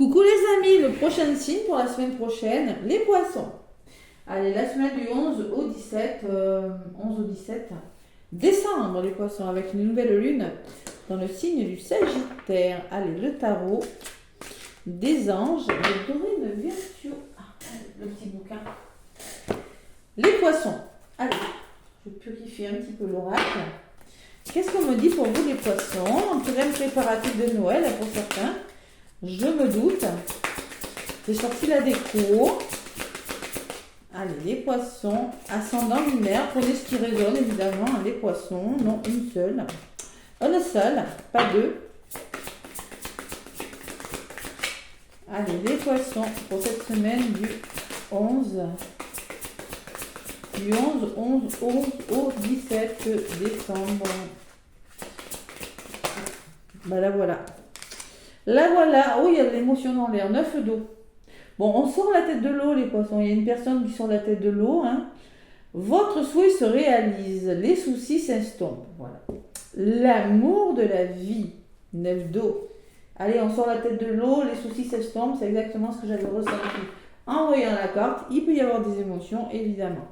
Coucou les amis, le prochain signe pour la semaine prochaine, les poissons. Allez, la semaine du 11 au 17, 11 au 17 décembre, les poissons, avec une nouvelle lune dans le signe du Sagittaire. Allez, le tarot des anges, le doré de Virtue. Le petit bouquin. Les poissons. Allez, je purifie un petit peu l'oracle. Qu'est-ce qu'on me dit pour vous les poissons? Un programme préparatif de Noël pour certains. Je me doute. J'ai sorti la déco. Allez, les poissons. Ascendant lunaire. Prenez ce qui résonne évidemment. Les poissons. Non, une seule. Une seule, pas deux. Allez, les poissons pour cette semaine du 11. Du 11 au 17 décembre. Ben la voilà. La voilà. Oh, il y a de l'émotion dans l'air. 9 d'eau. Bon, on sort la tête de l'eau, les poissons. Il y a une personne qui sort la tête de l'eau. Hein. Votre souhait se réalise. Les soucis s'estompent. Voilà. L'amour de la vie. 9 d'eau. Allez, on sort la tête de l'eau. Les soucis s'estompent. C'est exactement ce que j'avais ressenti en voyant la carte. Il peut y avoir des émotions, évidemment.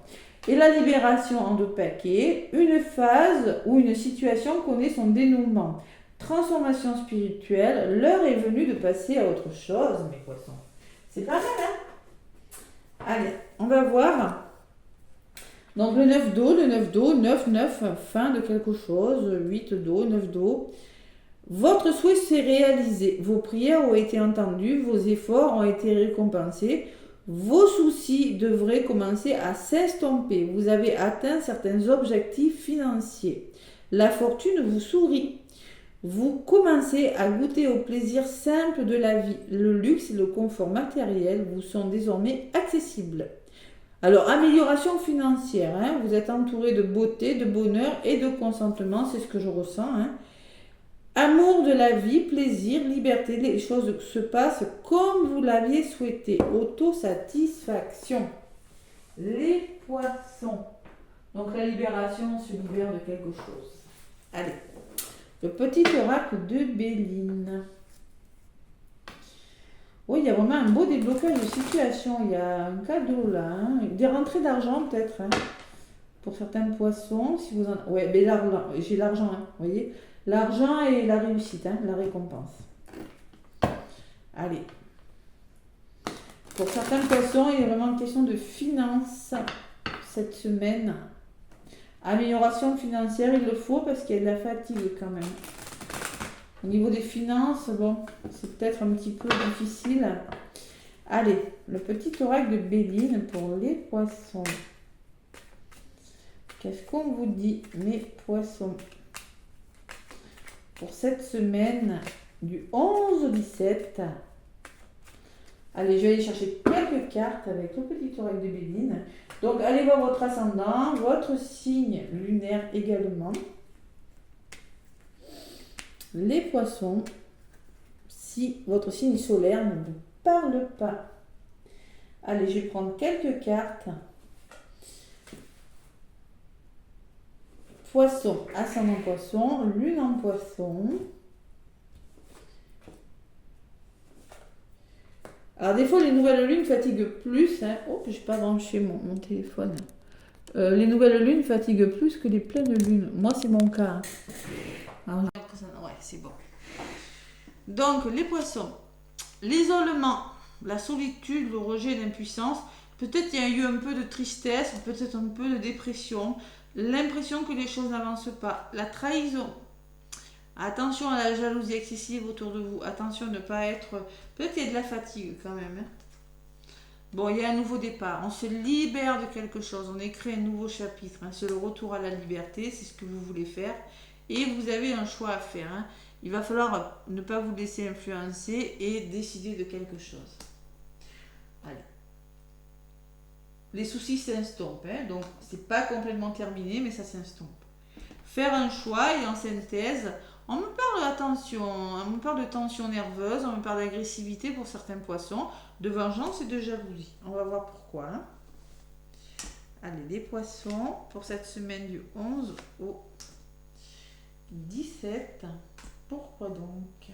Et la libération en 2 paquets. Une phase ou une situation connaît son dénouement. Transformation spirituelle, l'heure est venue de passer à autre chose, mes poissons. C'est pas mal, hein? Allez, on va voir. Donc le 9 d'eau, 9, fin de quelque chose, 8 d'eau, 9 d'eau. Votre souhait s'est réalisé, vos prières ont été entendues, vos efforts ont été récompensés, vos soucis devraient commencer à s'estomper. Vous avez atteint certains objectifs financiers. La fortune vous sourit. Vous commencez à goûter au plaisir simple de la vie. Le luxe et le confort matériel vous sont désormais accessibles. Alors, amélioration financière. Hein, vous êtes entouré de beauté, de bonheur et de consentement. C'est ce que je ressens. Hein. Amour de la vie, plaisir, liberté. Les choses se passent comme vous l'aviez souhaité. Autosatisfaction. Les poissons. Donc, la libération se libère de quelque chose. Allez. Le petit oracle de Béline. Oui, il y a vraiment un beau déblocage de situation. Il y a un cadeau là. Hein. Des rentrées d'argent peut-être. Hein. Pour certains poissons. Si vous en... Ouais, mais j'ai l'argent. Hein, vous voyez, l'argent et la réussite. Hein, la récompense. Allez. Pour certains poissons, il y a vraiment une question de finances cette semaine. Amélioration financière, il le faut parce qu'il y a de la fatigue quand même. Au niveau des finances, bon, c'est peut-être un petit peu difficile. Allez, le petit oracle de Béline pour les poissons. Qu'est-ce qu'on vous dit, mes poissons? Pour cette semaine du 11 au 17. Allez, je vais aller chercher quelques cartes avec le petit oracle de Béline. Donc, allez voir votre ascendant, votre signe lunaire également. Les poissons, si votre signe solaire ne vous parle pas. Allez, je vais prendre quelques cartes. Poisson, ascendant poisson, lune en poisson. Alors des fois les nouvelles lunes fatiguent plus. Hein. Oh, je n'ai pas branché mon téléphone. Les nouvelles lunes fatiguent plus que les pleines lunes. Moi c'est mon cas. Alors, ouais, c'est bon. Donc les poissons, l'isolement, la solitude, le rejet, l'impuissance. Peut-être il y a eu un peu de tristesse, peut-être un peu de dépression. L'impression que les choses n'avancent pas. La trahison. Attention à la jalousie excessive autour de vous. Attention à ne pas être... Peut-être qu'il y a de la fatigue quand même. Hein. Bon, il y a un nouveau départ. On se libère de quelque chose. On écrit un nouveau chapitre. Hein. C'est le retour à la liberté. C'est ce que vous voulez faire. Et vous avez un choix à faire. Hein. Il va falloir ne pas vous laisser influencer et décider de quelque chose. Allez. Les soucis s'estompent. Hein. Donc, c'est pas complètement terminé, mais ça s'estompe. Faire un choix et en synthèse... On me parle de tension nerveuse, on me parle d'agressivité pour certains poissons, de vengeance et de jalousie. On va voir pourquoi. Hein. Allez, les poissons, pour cette semaine du 11 au 17. Pourquoi donc?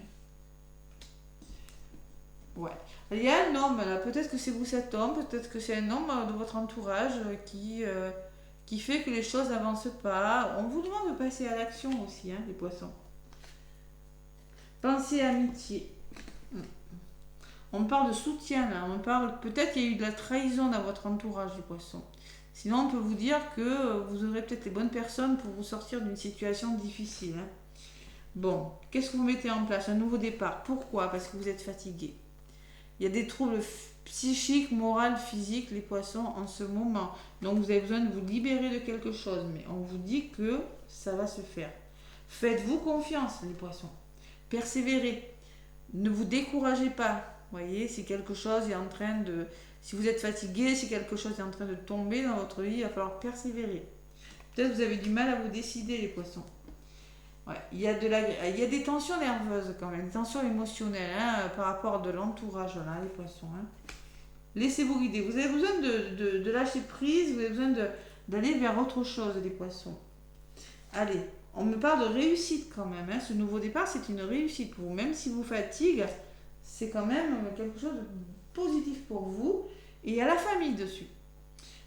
Ouais. Il y a un homme là, peut-être que c'est vous cet homme, peut-être que c'est un homme de votre entourage qui fait que les choses n'avancent pas. On vous demande de passer à l'action aussi, hein, les poissons. Pensez à amitié. On parle de soutien là, on parle peut-être qu'il y a eu de la trahison dans votre entourage, les poissons. Sinon, on peut vous dire que vous aurez peut-être les bonnes personnes pour vous sortir d'une situation difficile, hein. Bon, qu'est-ce que vous mettez en place? Un nouveau départ. Pourquoi? Parce que vous êtes fatigué. Il y a des troubles psychiques, moraux, physiques, les poissons, en ce moment. Donc, vous avez besoin de vous libérer de quelque chose. Mais on vous dit que ça va se faire. Faites-vous confiance, les poissons. Persévérez. Ne vous découragez pas. Vous voyez, si quelque chose est en train de... Si vous êtes fatigué, si quelque chose est en train de tomber dans votre vie, il va falloir persévérer. Peut-être que vous avez du mal à vous décider, les poissons. Ouais, il y a des tensions nerveuses quand même, des tensions émotionnelles, hein, par rapport à de l'entourage, là, les poissons, hein. Laissez-vous guider. Vous avez besoin de lâcher prise, vous avez besoin d'aller vers autre chose, les poissons. Allez, on me parle de réussite quand même, hein. Ce nouveau départ, c'est une réussite pour vous. Même si vous fatigue, c'est quand même quelque chose de positif pour vous. Et il y a la famille dessus.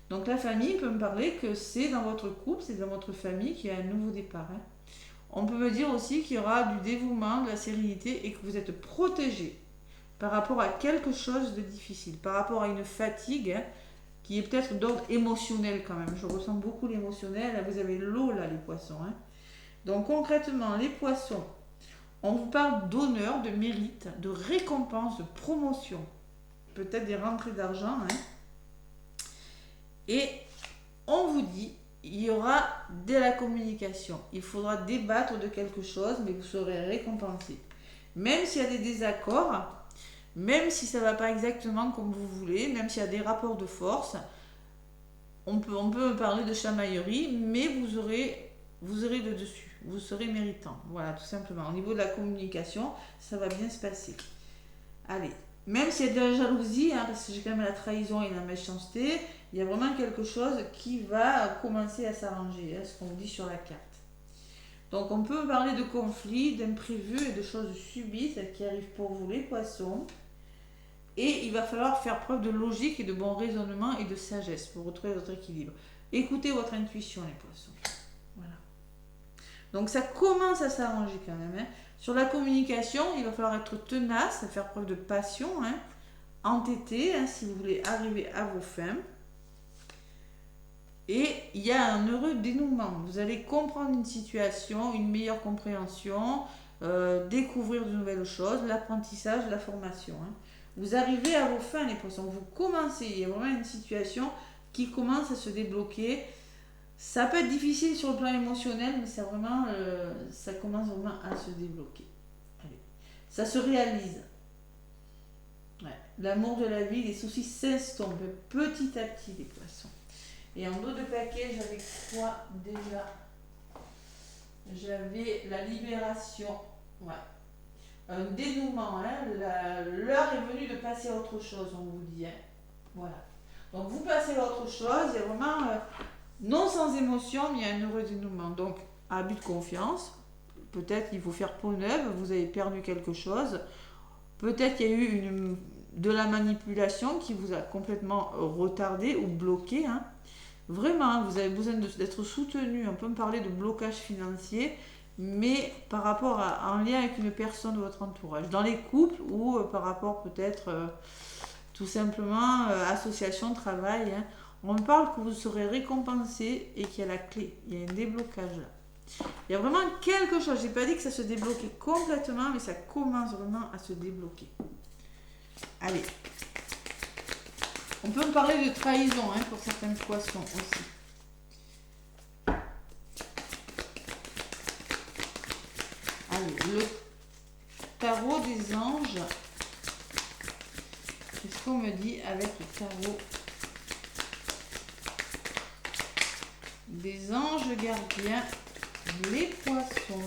Donc la famille peut me parler que c'est dans votre couple, c'est dans votre famille qu'il y a un nouveau départ, hein. On peut me dire aussi qu'il y aura du dévouement, de la sérénité et que vous êtes protégé par rapport à quelque chose de difficile, par rapport à une fatigue, hein, qui est peut-être d'ordre émotionnel quand même. Je ressens beaucoup l'émotionnel. Vous avez l'eau là, les poissons, hein. Donc concrètement, les poissons, on vous parle d'honneur, de mérite, de récompense, de promotion, peut-être des rentrées d'argent, hein. Et on vous dit, il y aura de la communication. Il faudra débattre de quelque chose, mais vous serez récompensé. Même s'il y a des désaccords, même si ça ne va pas exactement comme vous voulez, même s'il y a des rapports de force, on peut parler de chamaillerie, mais vous aurez le dessus. Vous serez méritant. Voilà, tout simplement. Au niveau de la communication, ça va bien se passer. Allez. Même s'il y a de la jalousie, hein, parce que j'ai quand même la trahison et la méchanceté, il y a vraiment quelque chose qui va commencer à s'arranger, hein, ce qu'on dit sur la carte. Donc on peut parler de conflits, d'imprévus et de choses subites qui arrivent pour vous, les poissons. Et il va falloir faire preuve de logique et de bon raisonnement et de sagesse pour retrouver votre équilibre. Écoutez votre intuition, les poissons. Voilà. Donc ça commence à s'arranger quand même, hein. Sur la communication, il va falloir être tenace, faire preuve de passion, hein, entêté, hein, si vous voulez arriver à vos fins. Et il y a un heureux dénouement. Vous allez comprendre une situation, une meilleure compréhension, découvrir de nouvelles choses, l'apprentissage, la formation, hein. Vous arrivez à vos fins, les poissons. Vous commencez, il y a vraiment une situation qui commence à se débloquer. Ça peut être difficile sur le plan émotionnel, mais ça commence vraiment à se débloquer. Allez. Ça se réalise. Ouais. L'amour de la vie, les soucis s'estompent petit à petit, les poissons. Et en dos de paquet, j'avais quoi déjà? J'avais la libération. Ouais. Un dénouement. Hein. L'heure est venue de passer à autre chose, on vous dit. Hein. Voilà. Donc vous passez à autre chose, il y a vraiment... non sans émotion, mais il y a un heureux dénouement. Donc, abus de confiance. Peut-être qu'il faut faire peau neuve, vous avez perdu quelque chose. Peut-être qu'il y a eu de la manipulation qui vous a complètement retardé ou bloqué, hein. Vraiment, vous avez besoin d'être soutenu. On peut me parler de blocage financier, mais par rapport en lien avec une personne de votre entourage. Dans les couples ou par rapport peut-être tout simplement association, travail, hein. On me parle que vous serez récompensé et qu'il y a la clé. Il y a un déblocage là. Il y a vraiment quelque chose. Je n'ai pas dit que ça se débloquait complètement, mais ça commence vraiment à se débloquer. Allez. On peut me parler de trahison, hein, pour certains poissons aussi. Allez, le tarot des anges. Qu'est-ce qu'on me dit avec le tarot des anges gardiens, les poissons?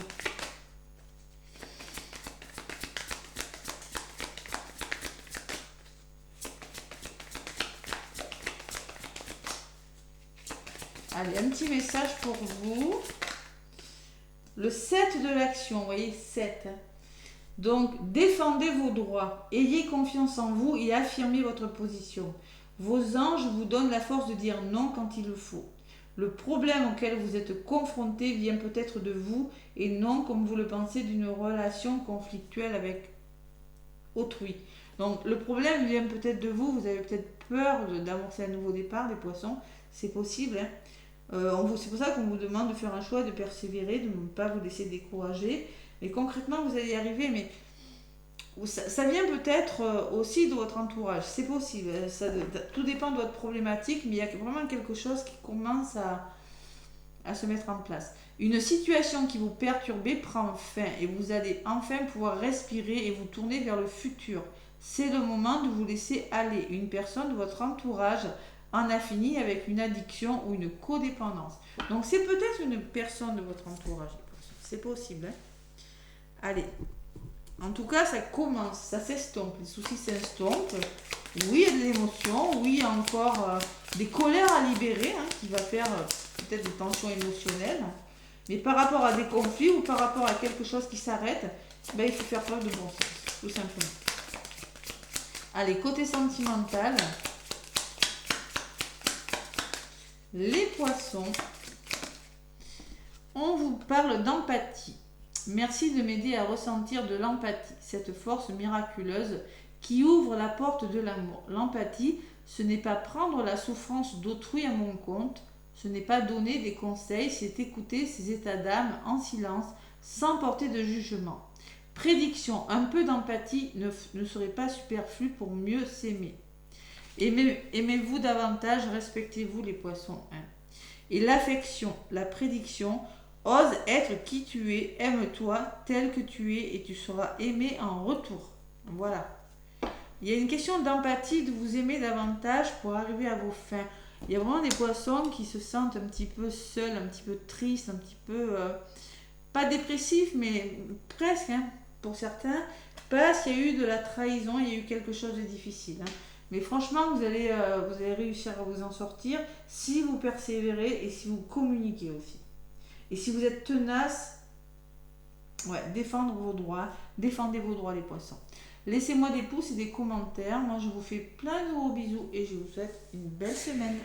Allez, un petit message pour vous. Le 7 de l'action, vous voyez, 7. Donc, défendez vos droits, ayez confiance en vous et affirmez votre position. Vos anges vous donnent la force de dire non quand il le faut. Le problème auquel vous êtes confronté vient peut-être de vous et non, comme vous le pensez, d'une relation conflictuelle avec autrui. Donc, le problème vient peut-être de vous, vous avez peut-être peur d'amorcer un nouveau départ, les poissons, c'est possible. Hein. C'est pour ça qu'on vous demande de faire un choix, de persévérer, de ne pas vous laisser décourager. Mais concrètement, vous allez y arriver, mais ça vient peut-être aussi de votre entourage, c'est possible. Tout dépend de votre problématique, mais il y a vraiment quelque chose qui commence à se mettre en place. Une situation qui vous perturbait prend fin et vous allez enfin pouvoir respirer et vous tourner vers le futur. C'est le moment de vous laisser aller. Une personne de votre entourage en a fini avec une addiction ou une codépendance. Donc c'est peut-être une personne de votre entourage. C'est possible. Hein. Allez. En tout cas, ça commence, ça s'estompe. Les soucis s'estompent. Oui, il y a de l'émotion. Oui, il y a encore des colères à libérer qui va faire peut-être des tensions émotionnelles. Mais par rapport à des conflits ou par rapport à quelque chose qui s'arrête, il faut faire preuve de bon sens, tout simplement. Allez, côté sentimental, les poissons, on vous parle d'empathie. Merci de m'aider à ressentir de l'empathie, cette force miraculeuse qui ouvre la porte de l'amour. L'empathie, ce n'est pas prendre la souffrance d'autrui à mon compte, ce n'est pas donner des conseils, c'est écouter ses états d'âme en silence, sans porter de jugement. Prédiction, un peu d'empathie ne serait pas superflu pour mieux s'aimer. Aimez-vous davantage, respectez-vous les poissons. Et l'affection, la prédiction, ose être qui tu es, aime-toi tel que tu es et tu seras aimé en retour. Voilà. Il y a une question d'empathie, de vous aimer davantage pour arriver à vos fins. Il y a vraiment des poissons qui se sentent un petit peu seuls, un petit peu tristes, un petit peu, pas dépressifs, mais presque, pour certains, parce qu'il y a eu de la trahison, il y a eu quelque chose de difficile. Mais franchement, vous allez réussir à vous en sortir si vous persévérez et si vous communiquez aussi. Et si vous êtes tenace, défendez vos droits les poissons. Laissez-moi des pouces et des commentaires. Moi, je vous fais plein de gros bisous et je vous souhaite une belle semaine.